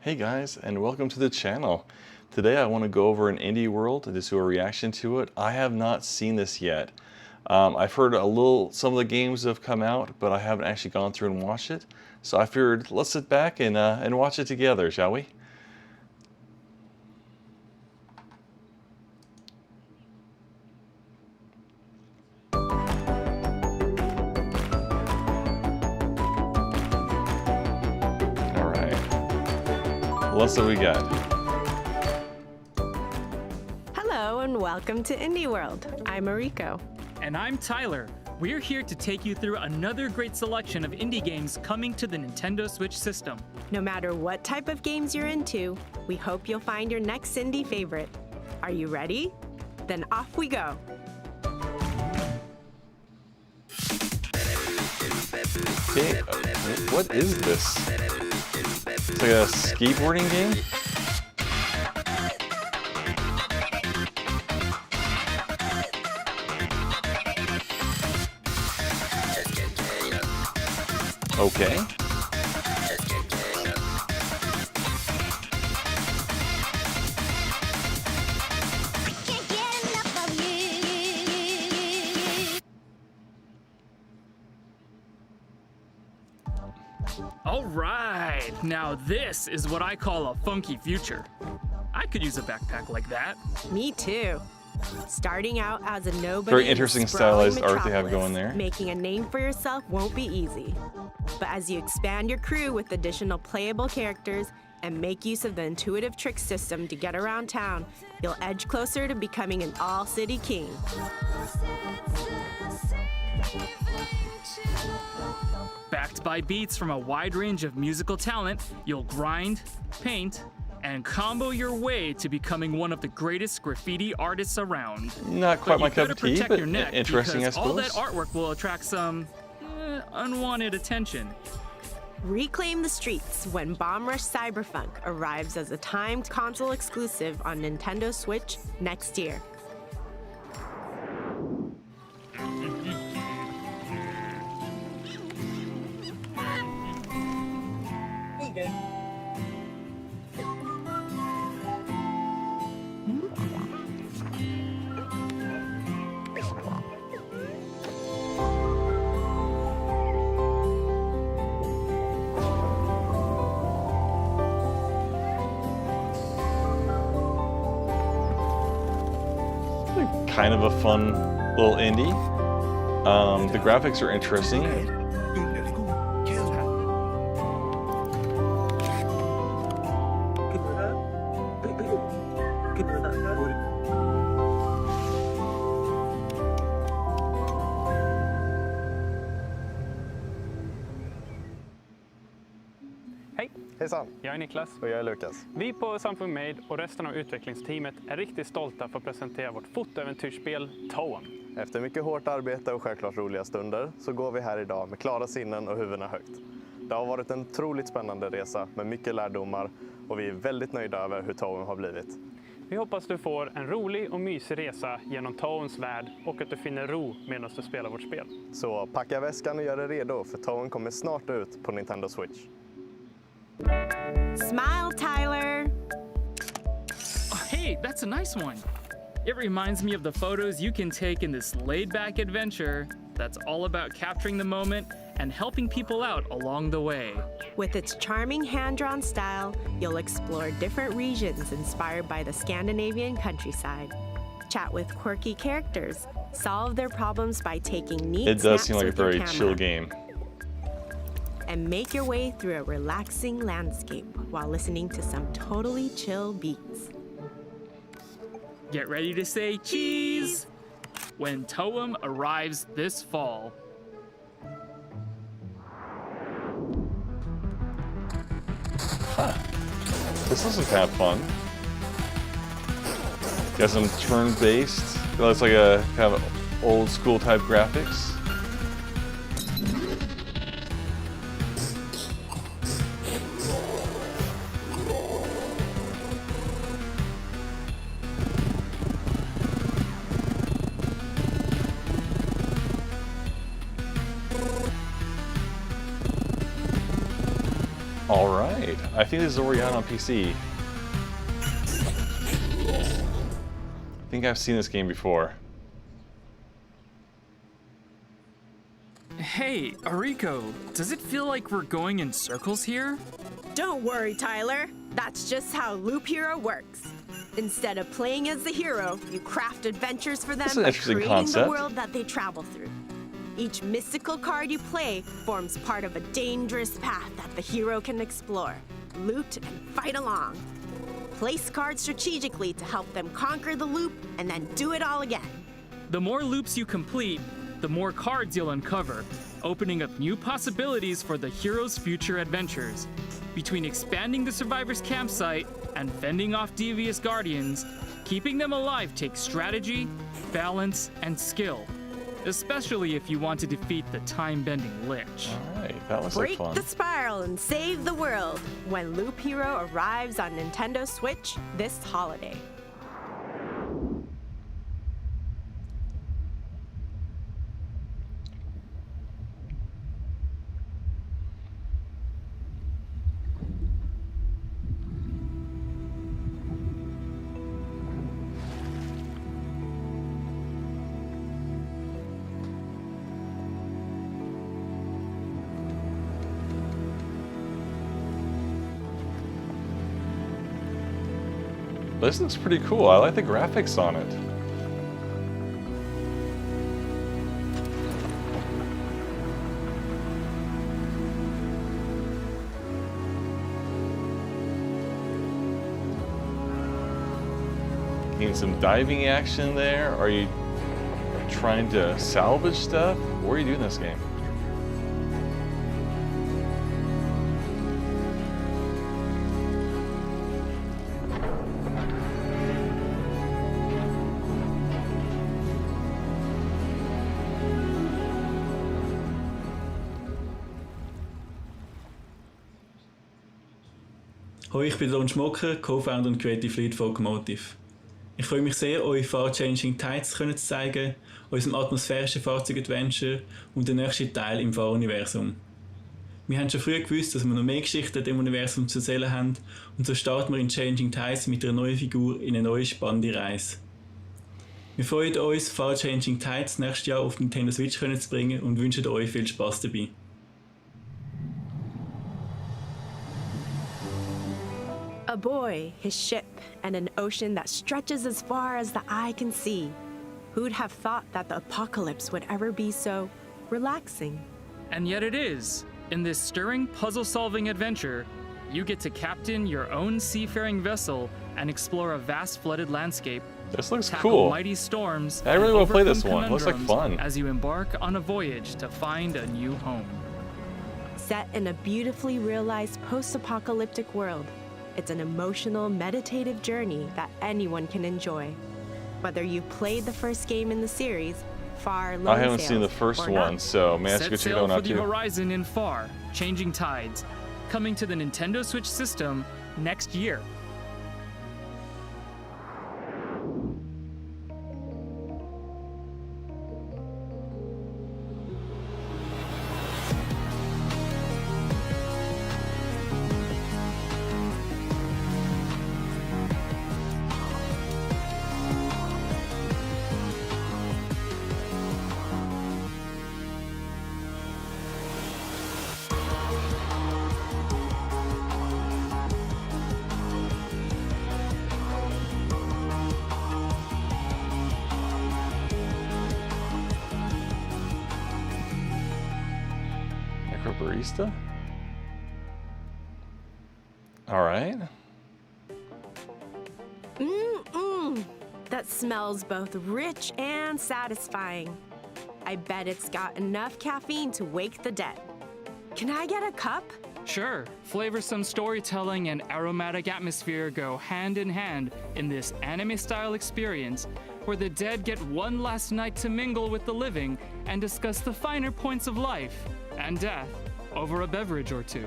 Hey guys, and welcome to the channel. Today I want to go over an indie world and just do a reaction to it. I have not seen this yet. I've heard some of the games have come out, but I haven't actually gone through and watched it. So I figured let's sit back and watch it together, shall we? What's what we got? Hello and welcome to Indie World. I'm Mariko. And I'm Tyler. We're here to take you through another great selection of indie games coming to the Nintendo Switch system. No matter what type of games you're into, we hope you'll find your next indie favorite. Are you ready? Then off we go. Okay, what is this? It's like a skateboarding game? Okay. All right, now this is what I call a funky future. I could use a backpack like that. Me too. Starting out as a nobody, Very interesting stylized art they have going there. Making a name for yourself won't be easy. But as you expand your crew with additional playable characters and make use of the intuitive trick system to get around town, you'll edge closer to becoming an all-city king. Backed by beats from a wide range of musical talent, you'll grind, paint, and combo your way to becoming one of the greatest graffiti artists around. Not quite my cup of tea, but interesting, I suppose. All that artwork will attract some unwanted attention. Reclaim the streets when Bomb Rush Cyberlunk arrives as a timed console exclusive on Nintendo Switch next year. Kind of a fun little indie. The graphics are interesting. Hej! Hejsan! Jag är Niklas. Och jag är Lukas. Vi på Samfund Made och resten av utvecklingsteamet är riktigt stolta för att presentera vårt fotoäventyrsspel Toem. Efter mycket hårt arbete och självklart roliga stunder så går vi här idag med klara sinnen och huvudena högt. Det har varit en otroligt spännande resa med mycket lärdomar och vi är väldigt nöjda över hur Toem har blivit. Vi hoppas du får en rolig och mysig resa genom Toems värld och att du finner ro medan du spelar vårt spel. Så packa väskan och gör dig redo för Toem kommer snart ut på Nintendo Switch. Smile, Tyler! Oh, hey, that's a nice one. It reminds me of the photos you can take in this laid-back adventure that's all about capturing the moment and helping people out along the way. With its charming hand-drawn style, you'll explore different regions inspired by the Scandinavian countryside. Chat with quirky characters, solve their problems by taking neat It does snaps seem like a with your very camera, chill game. and make your way through a relaxing landscape while listening to some totally chill beats. Get ready to say cheese when Toem arrives this fall. This looks kind of fun. Got some turn-based. It looks like a kind of old school type graphics. All right. right. I think this is already out on PC. I think I've seen this game before. Hey, Ariko, does it feel like we're going in circles here? Don't worry, Tyler. That's just how Loop Hero works. Instead of playing as the hero, you craft adventures for them That's an by interesting creating concept. the world that they travel through. Each mystical card you play forms part of a dangerous path that the hero can explore, loot, and fight along. Place cards strategically to help them conquer the loop and then do it all again. The more loops you complete, the more cards you'll uncover, opening up new possibilities for the hero's future adventures. Between expanding the survivor's campsite and fending off devious guardians, keeping them alive takes strategy, balance, and skill, especially if you want to defeat the time-bending Lich. All right, that looks like Break fun. the spiral and save the world when Loop Hero arrives on Nintendo Switch this holiday. This looks pretty cool. I like the graphics on it. Getting some diving action there. Are you trying to salvage stuff? What are you doing in this game? Hallo, ich bin Don Schmocker, Co-Founder und Creative Lead von Automotive. Ich freue mich sehr, euch Far-Changing Tides zu zeigen, unserem atmosphärischen Fahrzeug-Adventure und den nächsten Teil im Fahruniversum. Wir haben schon früh gewusst, dass wir noch mehr Geschichten im Universum zu erzählen haben, und so starten wir in Changing Tides mit einer neuen Figur in eine neue spannende Reise. Wir freuen uns, Far-Changing Tides nächstes Jahr auf Nintendo Switch zu bringen und wünschen euch viel Spaß dabei. A boy, his ship, and an ocean that stretches as far as the eye can see. Who'd have thought that the apocalypse would ever be so relaxing? And yet it is. In this stirring puzzle-solving adventure, you get to captain your own seafaring vessel and explore a vast flooded landscape. This looks Tackle cool. mighty storms. I really and want to play this overcome one. Looks like conundrums fun. As you embark on a voyage to find a new home. Set in a beautifully realized post-apocalyptic world, it's an emotional, meditative journey that anyone can enjoy. Whether you played the first game in the series, Far, Lone I haven't seen the Sails, first or one, not. so may I Set go check that sail one for out the too? horizon in Far, Changing Tides, coming to the Nintendo Switch system next year. Barista? All right. That smells both rich and satisfying. I bet it's got enough caffeine to wake the dead. Can I get a cup? Sure, flavorsome storytelling and aromatic atmosphere go hand in hand in this anime-style experience where the dead get one last night to mingle with the living and discuss the finer points of life and death over a beverage or two.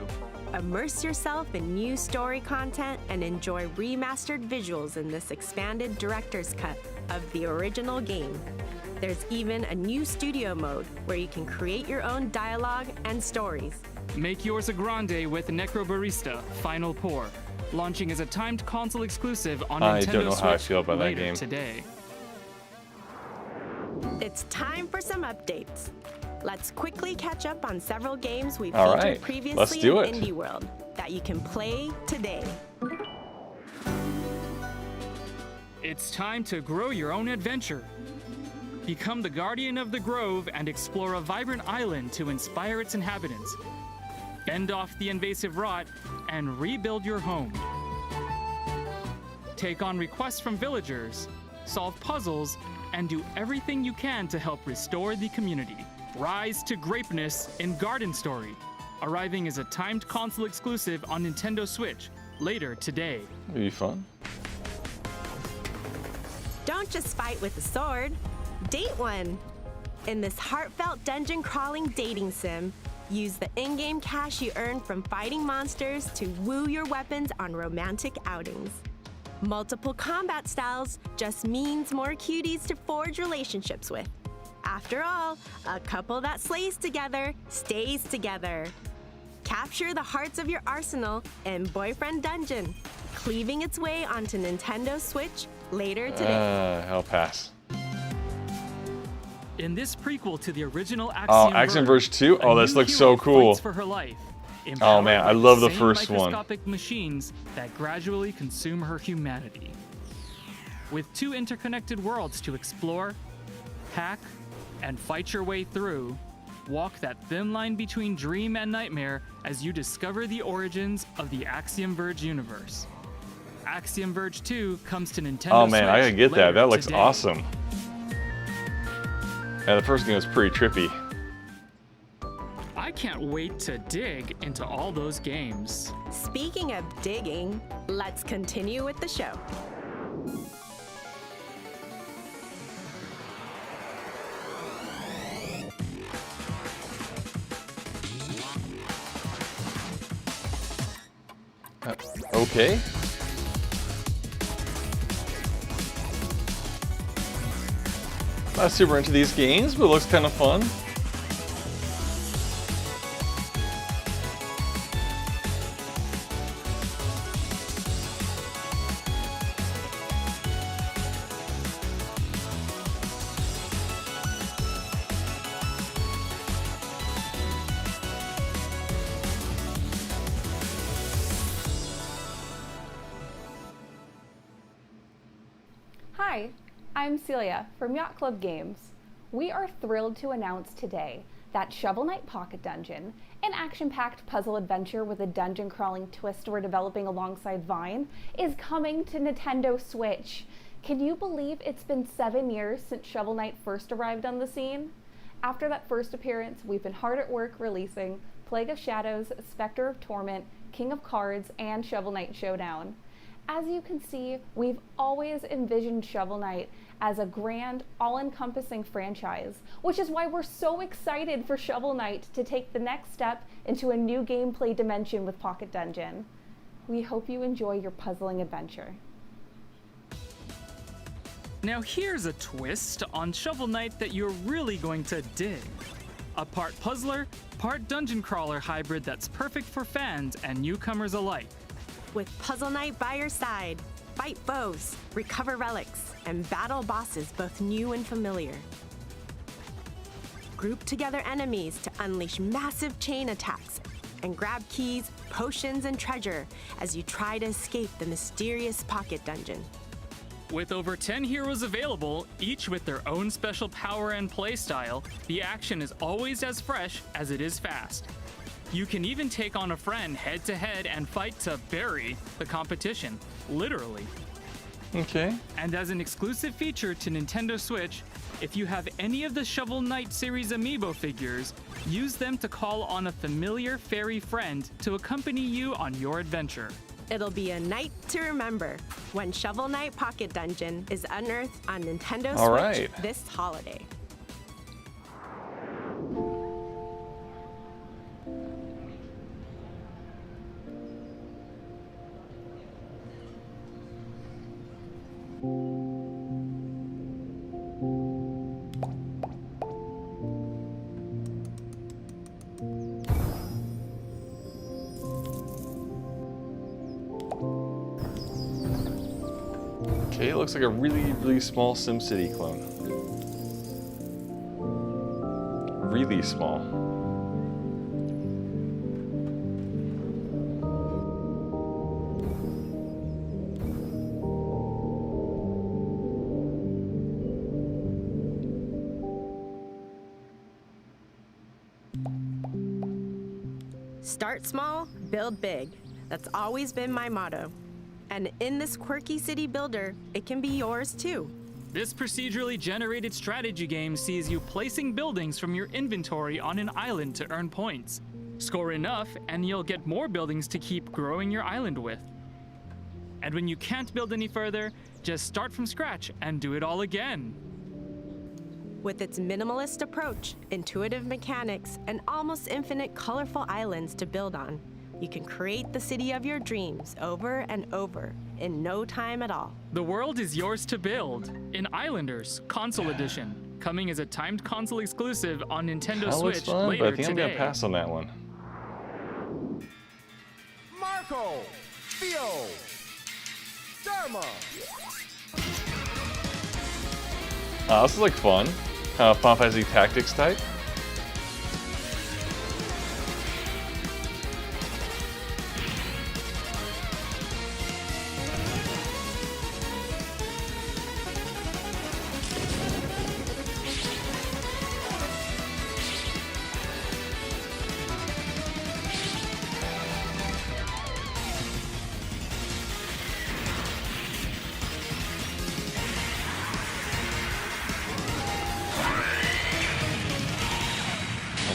Immerse yourself in new story content and enjoy remastered visuals in this expanded director's cut of the original game. There's even a new studio mode where you can create your own dialogue and stories. Make yours a grande with Necrobarista Final Pour, launching as a timed console exclusive on I Nintendo don't know Switch how I feel about that later game. today. It's time for some updates. Let's quickly catch up on several games we've All featured right, previously let's do in it. Indie World that you can play today. It's time to grow your own adventure. Become the guardian of the grove and explore a vibrant island to inspire its inhabitants. Fend off the invasive rot and rebuild your home. Take on requests from villagers, solve puzzles, and do everything you can to help restore the community. Rise to greatness in Garden Story, arriving as a timed console exclusive on Nintendo Switch later today. It'll be fun. Don't just fight with a sword, date one. In this heartfelt dungeon crawling dating sim, use the in-game cash you earn from fighting monsters to woo your weapons on romantic outings. Multiple combat styles just means more cuties to forge relationships with. After all, a couple that slays together stays together. Capture the hearts of your arsenal in Boyfriend Dungeon, cleaving its way onto Nintendo Switch later today. I'll pass. In this prequel to the original Axiom Verge 2? Oh, a this new looks so hero cool. fights for her life, Oh man, I empowered by love the same first one. microscopic machines that gradually consume her humanity. With two interconnected worlds to explore, hack, and fight your way through, walk that thin line between dream and nightmare as you discover the origins of the Axiom Verge universe. Axiom Verge 2 comes to Nintendo Oh man, I Switch gotta get that. later That looks today. awesome. Yeah, the first game was pretty trippy. I can't wait to dig into all those games. Speaking of digging, let's continue with the show. Okay. Not super into these games, but it looks kind of fun. Hi, I'm Celia from Yacht Club Games. We are thrilled to announce today that Shovel Knight Pocket Dungeon, an action-packed puzzle adventure with a dungeon-crawling twist we're developing alongside Vine, is coming to Nintendo Switch. Can you believe it's been 7 years since Shovel Knight first arrived on the scene? After that first appearance, we've been hard at work releasing Plague of Shadows, Spectre of Torment, King of Cards, and Shovel Knight Showdown. As you can see, we've always envisioned Shovel Knight as a grand, all-encompassing franchise, which is why we're so excited for Shovel Knight to take the next step into a new gameplay dimension with Pocket Dungeon. We hope you enjoy your puzzling adventure. Now here's a twist on Shovel Knight that you're really going to dig. A part puzzler, part dungeon crawler hybrid that's perfect for fans and newcomers alike. With Puzzle Knight by your side, fight foes, recover relics, and battle bosses both new and familiar. Group together enemies to unleash massive chain attacks and grab keys, potions, and treasure as you try to escape the mysterious Pocket Dungeon. With over 10 heroes available, each with their own special power and playstyle, the action is always as fresh as it is fast. You can even take on a friend head-to-head and fight to bury the competition, literally. Okay. And as an exclusive feature to Nintendo Switch, if you have any of the Shovel Knight series amiibo figures, use them to call on a familiar fairy friend to accompany you on your adventure. It'll be a night to remember when Shovel Knight Pocket Dungeon is unearthed on Nintendo All Switch right. this holiday. Okay, it looks like a really, really small SimCity clone. Really small. Start small, build big. That's always been my motto. And in this quirky city builder, it can be yours too. This procedurally generated strategy game sees you placing buildings from your inventory on an island to earn points. Score enough, and you'll get more buildings to keep growing your island with. And when you can't build any further, just start from scratch and do it all again. With its minimalist approach, intuitive mechanics, and almost infinite colorful islands to build on, you can create the city of your dreams over and over in no time at all. The world is yours to build in Islanders Console Edition, coming as a timed console exclusive on Nintendo That looks Switch fun, later but I think I'm today. gonna pass on that one. Marco, Theo, Dharma. This is like fun. Kind of Final Fantasy Tactics type.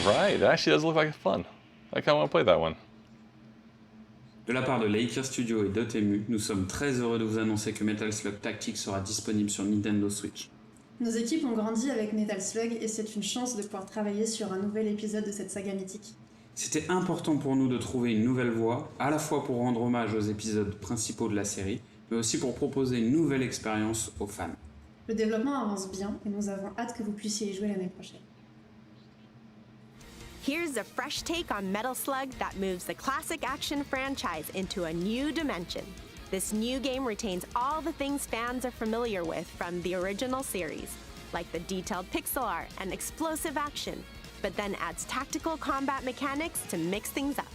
Right, that actually does look like fun. I kind of want to play that one. De la part de Laker Studio et Dotemu, nous sommes très heureux de vous annoncer que Metal Slug Tactics sera disponible sur Nintendo Switch. Nos équipes ont grandi avec Metal Slug et c'est une chance de pouvoir travailler sur un nouvel épisode de cette saga mythique. C'était important pour nous de trouver une nouvelle voie, à la fois pour rendre hommage aux épisodes principaux de la série, mais aussi pour proposer une nouvelle expérience aux fans. Le développement avance bien et nous avons hâte que vous puissiez y jouer l'année prochaine. Here's a fresh take on Metal Slug that moves the classic action franchise into a new dimension. This new game retains all the things fans are familiar with from the original series, like the detailed pixel art and explosive action, but then adds tactical combat mechanics to mix things up.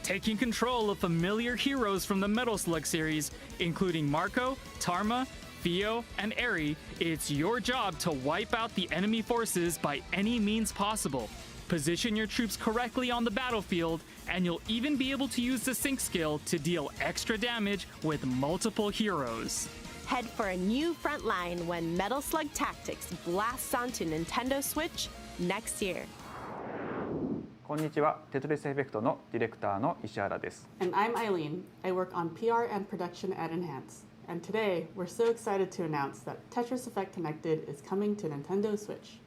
Taking control of familiar heroes from the Metal Slug series, including Marco, Tarma, Theo, and Eri, it's your job to wipe out the enemy forces by any means possible. Position your troops correctly on the battlefield, and you'll even be able to use the sync skill to deal extra damage with multiple heroes. Head for a new front line when Metal Slug Tactics blasts onto Nintendo Switch next year. こんにちは、テトリスエフェクトのディレクターの石原です。 And I'm Eileen. I work on PR and production at Enhance. And today, we're so excited to announce that Tetris Effect Connected is coming to Nintendo Switch.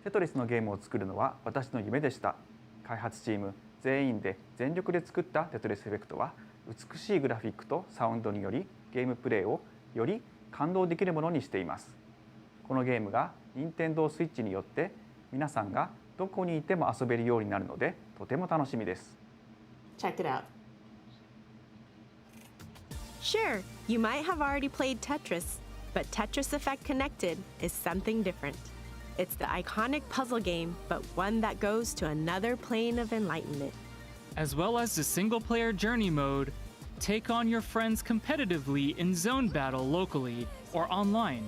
テトリスのゲームを作るのは私の夢でした。開発チーム全員で全力で作ったテトリスエフェクトは美しいグラフィックとサウンドによりゲームプレイをより感動できるものにしています。このゲームが Nintendo Switch によって皆さんがどこにいても遊べるようになるのでとても楽しみです。Check it out. Sure, you might have already played Tetris, but Tetris Effect Connected is something different. It's the iconic puzzle game, but one that goes to another plane of enlightenment. As well as the single-player journey mode, take on your friends competitively in zone battle locally or online,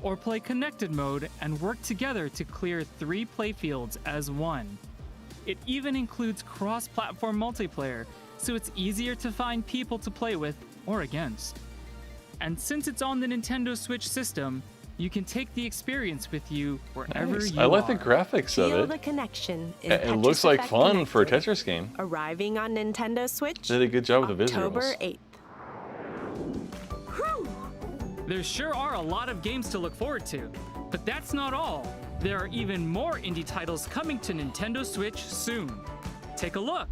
or play connected mode and work together to clear 3 playfields as one. It even includes cross-platform multiplayer, so it's easier to find people to play with or against. And since it's on the Nintendo Switch system, you can take the experience with you wherever Nice. you I like are. the graphics Feel of the it. connection in It Tetris looks like Effect fun for a Connected. Tetris game. Arriving on Nintendo Switch They did a good job with the October visuals. 8th. There sure are a lot of games to look forward to, but that's not all. There are even more indie titles coming to Nintendo Switch soon. Take a look.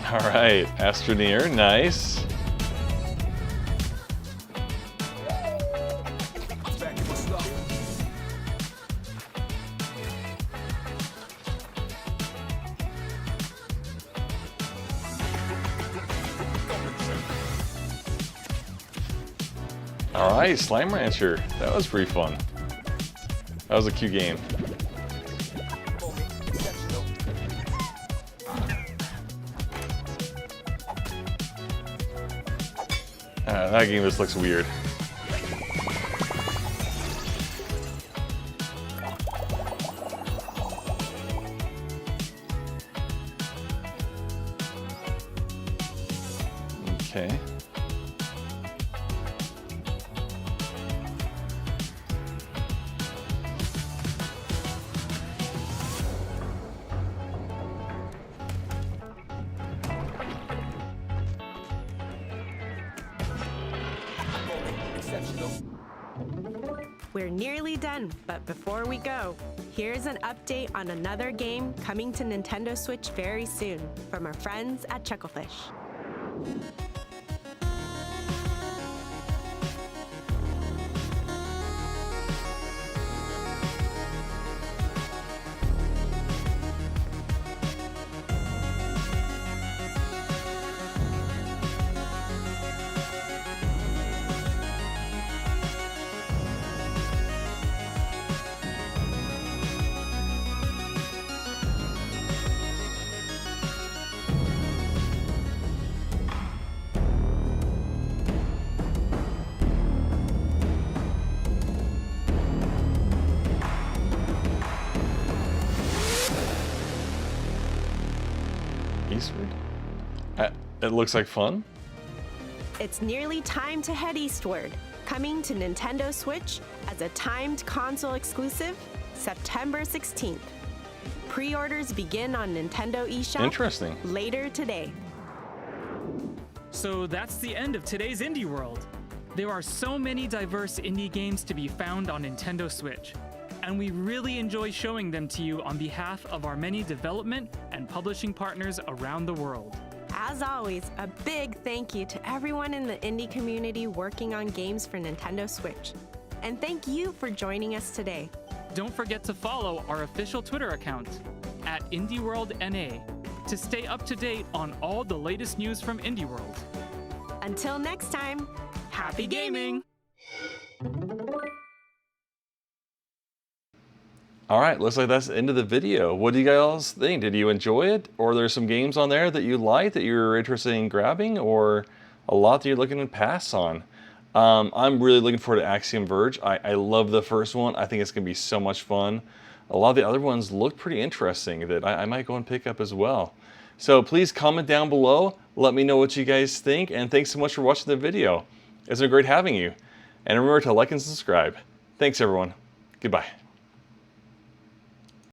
All right, ASTRONEER, nice. All right, Slime Rancher. That was pretty fun. That was a cute game. That game just looks weird. Okay. We're nearly done, but before we go, here's an update on another game coming to Nintendo Switch very soon from our friends at Chucklefish. Eastward? It looks like fun. It's nearly time to head eastward, coming to Nintendo Switch as a timed console exclusive, September 16th. Pre-orders begin on Nintendo eShop Interesting. later today. So that's the end of today's Indie World. There are so many diverse indie games to be found on Nintendo Switch, and we really enjoy showing them to you on behalf of our many development and publishing partners around the world. As always, a big thank you to everyone in the indie community working on games for Nintendo Switch. And thank you for joining us today. Don't forget to follow our official Twitter account, @IndieWorldNA, to stay up to date on all the latest news from Indie World. Until next time, Happy gaming! All right, looks like that's the end of the video. What do you guys think? Did you enjoy it? Or there's some games on there that you like that you're interested in grabbing, or a lot that you're looking to pass on? I'm really looking forward to Axiom Verge. I love the first one. I think it's gonna be so much fun. A lot of the other ones look pretty interesting that I might go and pick up as well. So please comment down below. Let me know what you guys think, and thanks so much for watching the video. It's been great having you. And remember to like and subscribe. Thanks everyone. Goodbye.